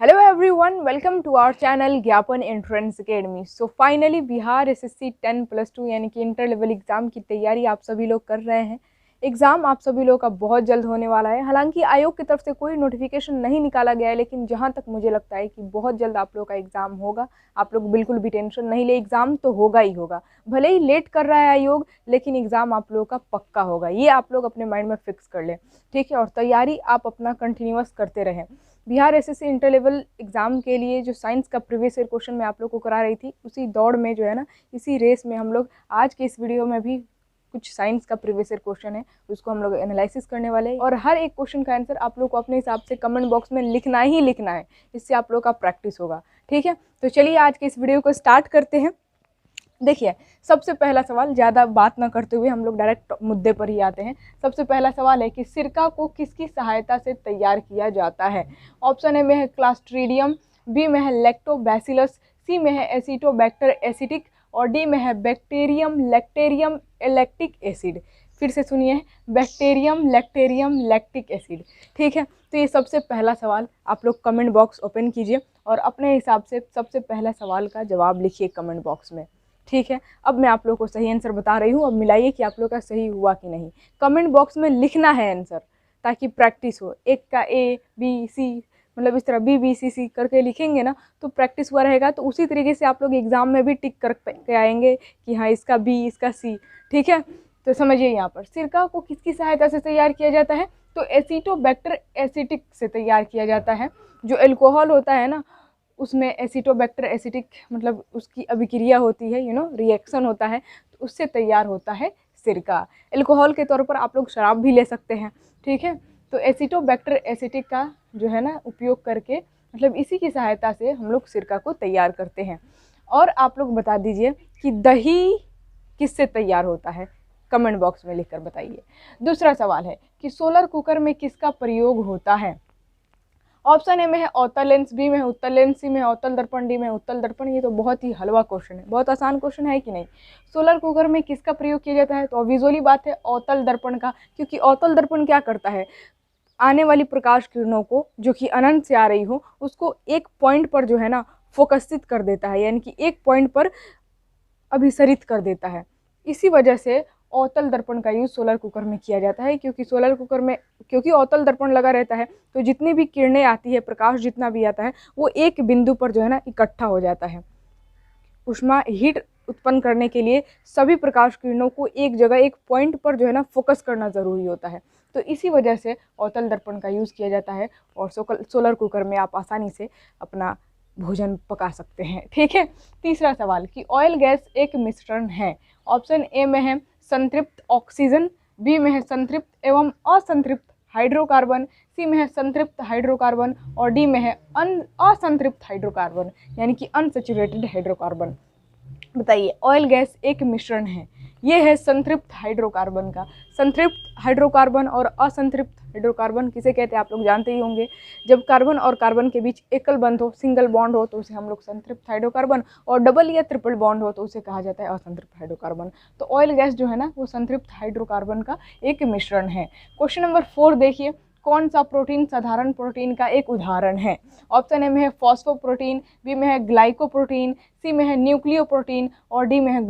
Hello everyone, welcome to our channel Gyapan entrance academy. So finally Bihar SSC 10+2 यानी कि inter level exam की तैयारी आप सभी लोग कर रहे हैं। एग्ज़ाम आप सभी लोग का बहुत जल्द होने वाला है। हालांकि आयोग की तरफ से कोई नोटिफिकेशन नहीं निकाला गया है, लेकिन जहां तक मुझे लगता है कि बहुत जल्द आप लोग का एग्ज़ाम होगा। आप लोग बिल्कुल भी टेंशन नहीं ले, एग्ज़ाम तो होगा ही होगा। भले ही लेट कर रहा है आयोग, लेकिन एग्ज़ाम आप लोग का पक्का होगा। ये आप लोग अपने माइंड में फिक्स कर लें, ठीक है। और तैयारी आप अपना कंटिन्यूअस करते रहें। Bihar SSC inter level exam के लिए जो साइंस का प्रीवियस ईयर क्वेश्चन मैं आप लोग को करा रही थी, उसी दौड़ में जो है ना, इसी रेस में हम लोग आज के इस वीडियो में भी कुछ साइंस का प्रीवियस ईयर क्वेश्चन है, उसको हम लोग एनालिसिस करने वाले हैं। और हर एक क्वेश्चन का आंसर आप लोग को अपने हिसाब से कमेंट बॉक्स में लिखना ही लिखना है। इससे आप लोग का प्रैक्टिस होगा, ठीक है। तो चलिए आज के इस वीडियो को स्टार्ट करते हैं। देखिए, सबसे पहला सवाल, ज़्यादा बात ना करते हुए हम लोग डायरेक्ट मुद्दे पर ही आते हैं। सबसे पहला सवाल है कि सिरका को किसकी सहायता से तैयार किया जाता है। ऑप्शन ए में है क्लास्ट्रीडियम, बी में है लैक्टोबैसिलस, सी में है एसिटोबैक्टर एसिटिक और डी में है बैक्टीरियम लैक्टेरियम लैक्टिक एसिड। फिर से सुनिए, बैक्टीरियम लैक्टेरियम लैक्टिक एसिड, ठीक है। तो ये सबसे पहला सवाल आप लोग कमेंट बॉक्स ओपन कीजिए और अपने हिसाब से सबसे पहला सवाल का जवाब लिखिए कमेंट बॉक्स में, ठीक है। अब मैं आप लोग को सही आंसर बता रही हूँ, अब मिलाइए कि आप लोग का सही हुआ कि नहीं। कमेंट बॉक्स में लिखना है आंसर, ताकि प्रैक्टिस हो। एक का ए बी सी, मतलब इस तरह बी बी सी सी करके लिखेंगे ना, तो प्रैक्टिस हुआ रहेगा। तो उसी तरीके से आप लोग एग्जाम में भी टिक करके आएंगे कि हाँ इसका बी इसका सी, ठीक है। तो समझिए, यहाँ पर सिरका को किसकी सहायता से तैयार किया जाता है, तो एसिटोबैक्टर एसिटिक से तैयार किया जाता है। जो एल्कोहल होता है ना, उसमें एसिटोबैक्टर एसिटिक मतलब उसकी अभिक्रिया होती है, रिएक्शन होता है, तो उससे तैयार होता है सिरका। एल्कोहल के तौर पर आप लोग शराब भी ले सकते हैं, ठीक है। तो एसिटोबैक्टर एसिटिक का जो है ना उपयोग करके, मतलब इसी की सहायता से हम लोग सिरका को तैयार करते हैं। और आप लोग बता दीजिए कि दही किससे तैयार होता है, कमेंट बॉक्स में लिखकर बताइए। दूसरा सवाल है कि सोलर कुकर में किसका प्रयोग होता है। ऑप्शन ए में है अवतल लेंस, बी में है उत्तल लेंस, सी में है अवतल दर्पण, डी में है उत्तल दर्पण। ये तो बहुत ही हलवा क्वेश्चन है, बहुत आसान क्वेश्चन है कि नहीं। सोलर कुकर में किसका प्रयोग किया जाता है, तो विजुअली बात है अवतल दर्पण का। क्योंकि अवतल दर्पण क्या करता है, आने वाली प्रकाश किरणों को जो कि अनंत से आ रही हो, उसको एक पॉइंट पर जो है ना फोकसित कर देता है, यानी कि एक पॉइंट पर अभिसरित कर देता है। इसी वजह से अवतल दर्पण का यूज़ सोलर कुकर में किया जाता है। क्योंकि सोलर कुकर में क्योंकि अवतल दर्पण लगा रहता है, तो जितनी भी किरणें आती है, प्रकाश जितना भी आता है, वो एक बिंदु पर जो है ना इकट्ठा हो जाता है। ऊष्मा हीट उत्पन्न करने के लिए सभी प्रकाश किरणों को एक जगह एक पॉइंट पर जो है ना फोकस करना ज़रूरी होता है। तो इसी वजह से अवतल दर्पण का यूज़ किया जाता है। और सोलर कुकर में आप आसानी से अपना भोजन पका सकते हैं, ठीक है। तीसरा सवाल कि ऑयल गैस एक मिश्रण है। ऑप्शन ए में है संतृप्त ऑक्सीजन, बी में है संतृप्त एवं असंतृप्त हाइड्रोकार्बन, सी में है संतृप्त हाइड्रोकार्बन और डी में है असंतृप्त हाइड्रोकार्बन, यानी कि अनसैचुरेटेड हाइड्रोकार्बन। बताइए, ऑयल गैस एक मिश्रण है, ये है संतृप्त हाइड्रोकार्बन का। संतृप्त हाइड्रोकार्बन और असंतृप्त हाइड्रोकार्बन किसे कहते हैं आप लोग जानते ही होंगे। जब कार्बन और कार्बन के बीच एकल बंध हो, सिंगल बॉन्ड हो, तो उसे हम लोग संतृप्त हाइड्रोकार्बन, और डबल या ट्रिपल बॉन्ड हो तो उसे कहा जाता है असंतृप्त हाइड्रोकार्बन। तो ऑयल गैस जो है ना, वो संतृप्त हाइड्रोकार्बन का एक मिश्रण है। क्वेश्चन नंबर 4 देखिए, कौन सा प्रोटीन साधारण प्रोटीन का एक उदाहरण है। ऑप्शन ए में है फॉस्फोप्रोटीन, बी में है ग्लाइकोप्रोटीन, सी में है न्यूक्लियोप्रोटीन और डी में है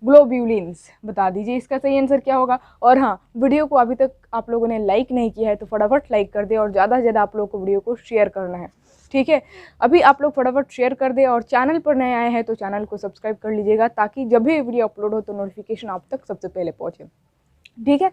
ग्लोब्यूलिन्स। बता दीजिए इसका सही आंसर क्या होगा। और हाँ, वीडियो को अभी तक आप लोगों ने लाइक नहीं किया है तो फटाफट लाइक कर दे और ज़्यादा से ज़्यादा आप लोगों को वीडियो को शेयर करना है, ठीक है। अभी आप लोग फटाफट शेयर कर दे और चैनल पर नए आए हैं तो चैनल को सब्सक्राइब कर लीजिएगा, ताकि जब भी वीडियो अपलोड हो तो नोटिफिकेशन आप तक सबसे पहले पहुँचे, ठीक है।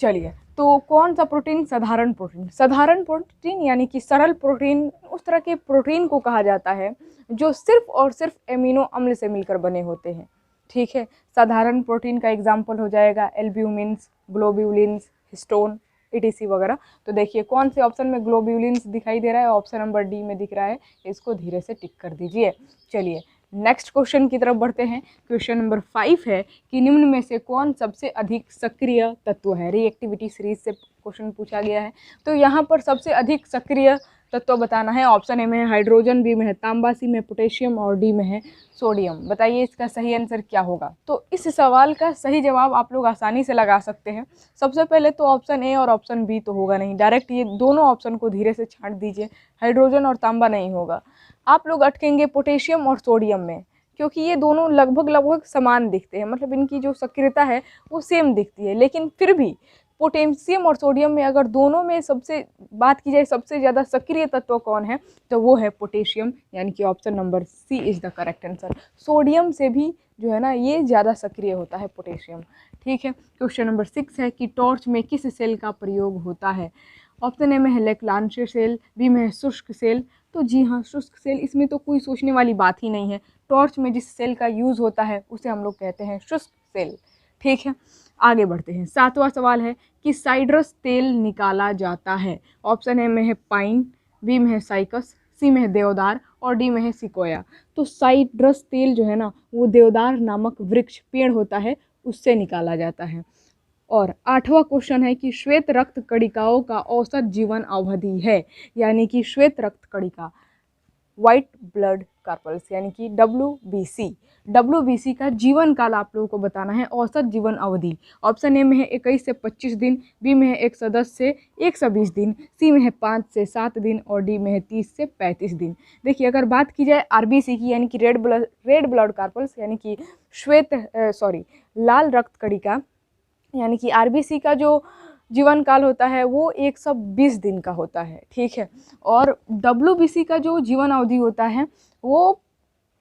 चलिए, तो कौन सा प्रोटीन साधारण प्रोटीन। साधारण प्रोटीन यानी कि सरल प्रोटीन उस तरह के प्रोटीन को कहा जाता है जो सिर्फ और सिर्फ एमिनो अम्ल से मिलकर बने होते हैं, ठीक है। साधारण प्रोटीन का एग्जाम्पल हो जाएगा एल्ब्यूमिन्स, ग्लोब्यूलिन्स, हिस्टोन, ETC वगैरह। तो देखिए कौन से ऑप्शन में ग्लोब्यूलिन्स दिखाई दे रहा है, ऑप्शन नंबर डी में दिख रहा है। इसको धीरे से टिक कर दीजिए। चलिए नेक्स्ट क्वेश्चन की तरफ बढ़ते हैं। क्वेश्चन नंबर 5 है कि निम्न में से कौन सबसे अधिक सक्रिय तत्व है। रिएक्टिविटी सीरीज से क्वेश्चन पूछा गया है। तो यहाँ पर सबसे अधिक सक्रिय तत्व बताना है। ऑप्शन ए में है हाइड्रोजन, बी में है तांबा, सी में पोटेशियम और डी में है सोडियम। बताइए इसका सही आंसर क्या होगा। तो इस सवाल का सही जवाब आप लोग आसानी से लगा सकते हैं। सबसे पहले तो ऑप्शन ए और ऑप्शन बी तो होगा नहीं, डायरेक्ट ये दोनों ऑप्शन को धीरे से छांट दीजिए, हाइड्रोजन और तांबा नहीं होगा। आप लोग अटकेंगे पोटेशियम और सोडियम में, क्योंकि ये दोनों लगभग समान दिखते हैं, मतलब इनकी जो सक्रियता है वो सेम दिखती है। लेकिन फिर भी पोटेशियम और सोडियम में अगर दोनों में सबसे बात की जाए सबसे ज़्यादा सक्रिय तत्व कौन है, तो वो है पोटेशियम, यानी कि option number C is the correct answer. Sodium से भी जो है ना ये ज़्यादा सक्रिय होता है पोटेशियम। ठीक है, क्वेश्चन नंबर 6 है कि टॉर्च में किस सेल का प्रयोग होता है। ऑप्शन ए में है लेक्लांशियर सेल, बी में है शुष्क सेल। तो जी हाँ, शुष्क सेल, इसमें तो कोई सोचने वाली बात ही नहीं है। टॉर्च में जिस सेल का यूज़ होता है उसे हम लोग कहते हैं शुष्क सेल। ठीक है, आगे बढ़ते हैं। 7वां सवाल है कि साइट्रस तेल निकाला जाता है। ऑप्शन ए में है पाइन, बी में है साइकस, सी में है देवदार और डी में है सिकोया। तो साइट्रस तेल जो है ना वो देवदार नामक वृक्ष पेड़ होता है उससे निकाला जाता है। और 8वां क्वेश्चन है कि श्वेत रक्त कणिकाओं का औसत जीवन अवधि है, यानी कि श्वेत रक्त कणिका व्हाइट ब्लड कार्पल्स यानी कि WBC का जीवन काल आप लोगों को बताना है, औसत जीवन अवधि। ऑप्शन ए में है 21 से 25 दिन, बी में है 110 से 120 दिन, सी में है 5 से 7 दिन और डी में है 30 से 35 दिन। देखिए अगर बात की जाए RBC की यानी कि रेड ब्लड कार्पल्स यानी कि लाल रक्त कणिका यानी कि RBC का जो जीवन काल होता है वो 120 दिन का होता है। ठीक है, और WBC का जो जीवन अवधि होता है वो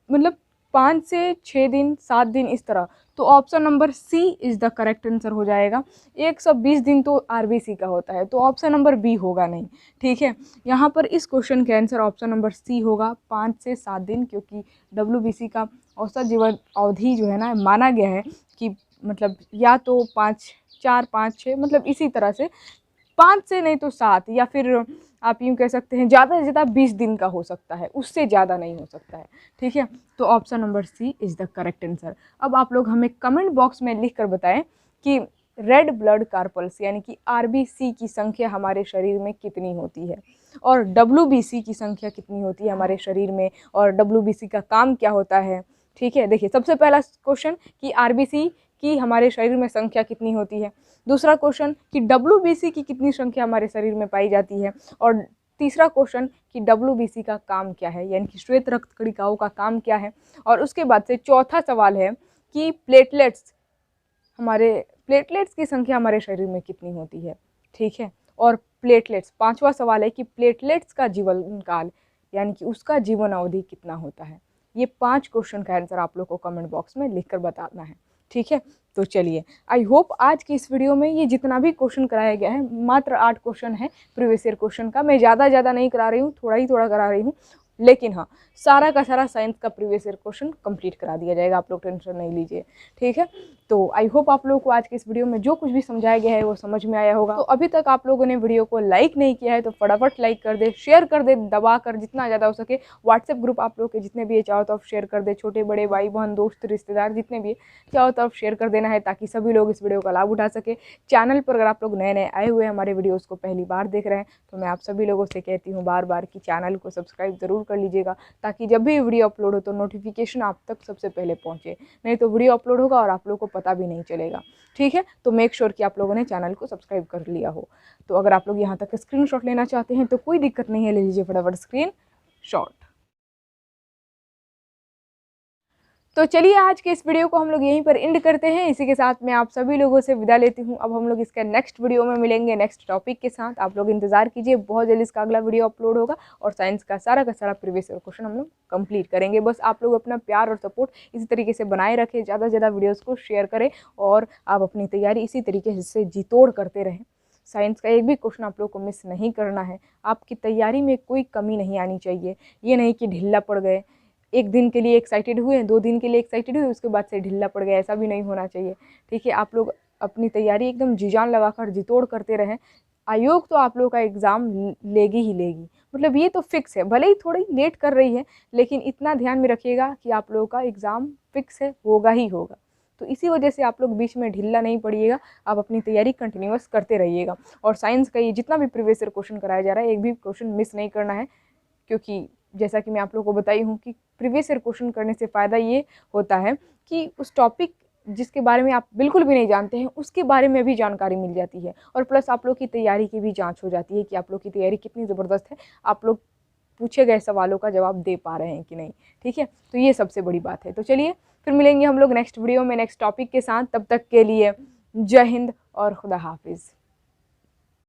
मतलब 5 से 6 दिन 7 दिन इस तरह। तो option number C is the correct answer हो जाएगा। 120 दिन तो RBC का होता है, तो ऑप्शन नंबर बी होगा नहीं। ठीक है, यहाँ पर इस क्वेश्चन के आंसर ऑप्शन नंबर सी होगा, 5 से 7 दिन, क्योंकि WBC का औसत जीवन अवधि जो है ना माना गया है कि मतलब या तो 4 5 6 मतलब इसी तरह से 5 से नहीं तो 7 या फिर आप यूँ कह सकते हैं ज़्यादा से ज़्यादा 20 दिन का हो सकता है, उससे ज़्यादा नहीं हो सकता है। ठीक है, तो option number C is the correct answer. अब आप लोग हमें कमेंट बॉक्स में लिख कर बताएं कि रेड ब्लड कार्पल्स यानी कि RBC की संख्या हमारे शरीर में कितनी होती है और WBC की संख्या कितनी होती है हमारे शरीर में, और WBC का काम क्या होता है। ठीक है, देखिए सबसे पहला क्वेश्चन कि RBC की हमारे शरीर में संख्या कितनी होती है, दूसरा क्वेश्चन कि WBC की कितनी संख्या हमारे शरीर में पाई जाती है, और तीसरा क्वेश्चन कि WBC का काम क्या है यानी कि श्वेत रक्त कणिकाओं का काम क्या है। और उसके बाद से चौथा सवाल है कि प्लेटलेट्स की संख्या हमारे शरीर में कितनी होती है। ठीक है, और प्लेटलेट्स, पांचवा सवाल है कि प्लेटलेट्स का जीवन काल यानी कि उसका जीवन अवधि कितना होता है। ये 5 क्वेश्चन का आंसर आप लोग को कमेंट बॉक्स में लिखकर बताना है। ठीक है, तो चलिए, आई होप आज की इस वीडियो में ये जितना भी क्वेश्चन कराया गया है, मात्र 8 क्वेश्चन है प्रीवियस ईयर क्वेश्चन का। मैं ज़्यादा नहीं करा रही हूँ, थोड़ा करा रही हूँ, लेकिन हाँ सारा का सारा साइंस का प्रीवियस ईयर क्वेश्चन कंप्लीट करा दिया जाएगा, आप लोग टेंशन नहीं लीजिए। ठीक है, तो आई होप आप लोगों को आज के इस वीडियो में जो कुछ भी समझाया गया है वो समझ में आया होगा। तो अभी तक आप लोगों ने वीडियो को लाइक नहीं किया है तो फटाफट लाइक कर दे, शेयर कर दे दबा कर, जितना ज़्यादा हो सके। व्हाट्सएप ग्रुप आप लोग के जितने भी है चाहो तो आप शेयर कर दे, छोटे बड़े भाई बहन दोस्त रिश्तेदार जितने भी है चाहो तो आप शेयर कर देना है, ताकि सभी लोग इस वीडियो का लाभ उठा सके। चैनल पर अगर आप लोग नए आए हुए हैं, हमारे वीडियोज़ को पहली बार देख रहे हैं, तो मैं आप सभी लोगों से कहती हूँ बार कि चैनल को सब्सक्राइब ज़रूर कर लीजिएगा, ताकि जब भी वीडियो अपलोड हो तो नोटिफिकेशन आप तक सबसे पहले पहुंचे। नहीं तो वीडियो अपलोड होगा और आप लोगों को पता भी नहीं चलेगा। ठीक है, तो मेक श्योर कि आप लोगों ने चैनल को सब्सक्राइब कर लिया हो। तो अगर आप लोग यहाँ तक स्क्रीनशॉट लेना चाहते हैं तो कोई दिक्कत नहीं है, ले लीजिए फटाफट स्क्रीनशॉट। तो चलिए आज के इस वीडियो को हम लोग यहीं पर एंड करते हैं। इसी के साथ मैं आप सभी लोगों से विदा लेती हूं। अब हम लोग इसका नेक्स्ट वीडियो में मिलेंगे नेक्स्ट टॉपिक के साथ। आप लोग इंतजार कीजिए, बहुत जल्दी इसका अगला वीडियो अपलोड होगा और साइंस का सारा प्रीवियस ईयर क्वेश्चन हम लोग कंप्लीट करेंगे। बस आप लोग अपना प्यार और सपोर्ट इसी तरीके से बनाए रखें, ज़्यादा से ज़्यादा वीडियोज़ को शेयर करें और आप अपनी तैयारी इसी तरीके से जी तोड़ करते रहें। साइंस का एक भी क्वेश्चन आप लोग को मिस नहीं करना है। आपकी तैयारी में कोई कमी नहीं आनी चाहिए। ये नहीं कि ढीला पड़ गए, एक दिन के लिए एक्साइटेड हुए, 2 दिन के लिए एक्साइटेड हुए, उसके बाद से ढीला पड़ गया, ऐसा भी नहीं होना चाहिए। ठीक है, आप लोग अपनी तैयारी एकदम जी जान लगाकर जी तोड़ करते रहें। आयोग तो आप लोगों का एग्ज़ाम लेगी ही लेगी, मतलब ये तो फिक्स है। भले ही थोड़ी लेट कर रही है, लेकिन इतना ध्यान में रखिएगा कि आप लोगों का एग्ज़ाम फिक्स है, होगा ही होगा। तो इसी वजह से आप लोग बीच में ढीला नहीं पड़िएगा, आप अपनी तैयारी कंटिन्यूअस करते रहिएगा। और साइंस का ये जितना भी प्रीवियस ईयर क्वेश्चन कराया जा रहा है, एक भी क्वेश्चन मिस नहीं करना है, क्योंकि जैसा कि मैं आप लोगों को बताई हूँ कि प्रीवियस ईयर क्वेश्चन करने से फ़ायदा ये होता है कि उस टॉपिक जिसके बारे में आप बिल्कुल भी नहीं जानते हैं उसके बारे में भी जानकारी मिल जाती है, और प्लस आप लोग की तैयारी की भी जांच हो जाती है कि आप लोग की तैयारी कितनी ज़बरदस्त है, आप लोग पूछे गए सवालों का जवाब दे पा रहे हैं कि नहीं। ठीक है, तो ये सबसे बड़ी बात है। तो चलिए फिर मिलेंगे हम लोग नेक्स्ट वीडियो में नेक्स्ट टॉपिक के साथ। तब तक के लिए जय हिंद और खुदा हाफिज़।